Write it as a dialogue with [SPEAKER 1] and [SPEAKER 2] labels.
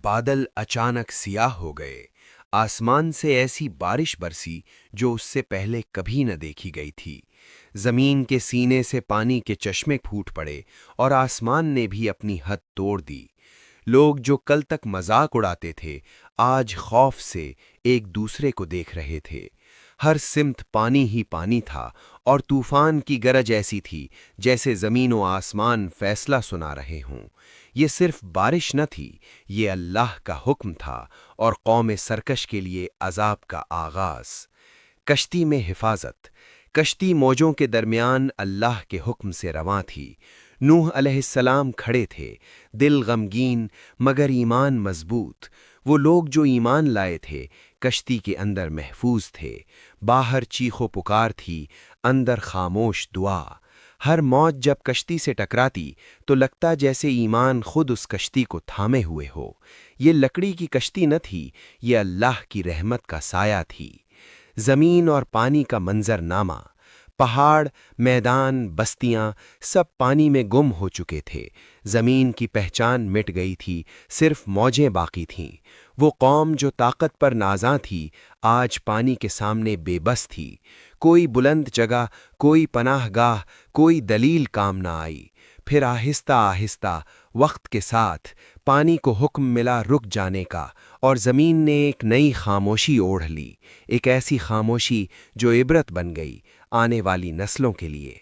[SPEAKER 1] بادل اچانک سیاہ ہو گئے۔ آسمان سے ایسی بارش برسی جو اس سے پہلے کبھی نہ دیکھی گئی تھی۔ زمین کے سینے سے پانی کے چشمے پھوٹ پڑے اور آسمان نے بھی اپنی حد توڑ دی۔ لوگ جو کل تک مذاق اڑاتے تھے آج خوف سے ایک دوسرے کو دیکھ رہے تھے۔ ہر سمت پانی ہی پانی تھا اور طوفان کی گرج ایسی تھی جیسے زمین و آسمان فیصلہ سنا رہے ہوں۔ یہ صرف بارش نہ تھی، یہ اللہ کا حکم تھا اور قوم سرکش کے لیے عذاب کا آغاز۔ کشتی میں حفاظت۔ کشتی موجوں کے درمیان اللہ کے حکم سے رواں تھی۔ نوح علیہ السلام کھڑے تھے، دل غمگین مگر ایمان مضبوط۔ وہ لوگ جو ایمان لائے تھے کشتی کے اندر محفوظ تھے۔ باہر چیخ و پکار تھی، اندر خاموش دعا۔ ہر موج جب کشتی سے ٹکراتی تو لگتا جیسے ایمان خود اس کشتی کو تھامے ہوئے ہو۔ یہ لکڑی کی کشتی نہ تھی، یہ اللہ کی رحمت کا سایہ تھی۔ زمین اور پانی کا منظر نامہ۔ پہاڑ، میدان، بستیاں سب پانی میں گم ہو چکے تھے۔ زمین کی پہچان مٹ گئی تھی، صرف موجیں باقی تھیں۔ وہ قوم جو طاقت پر نازاں تھی آج پانی کے سامنے بے بس تھی۔ کوئی بلند جگہ، کوئی پناہ گاہ، کوئی دلیل کام نہ آئی۔ پھر آہستہ آہستہ وقت کے ساتھ پانی کو حکم ملا رک جانے کا، اور زمین نے ایک نئی خاموشی اوڑھ لی، ایک ایسی خاموشی جو عبرت بن گئی آنے والی نسلوں کے لیے۔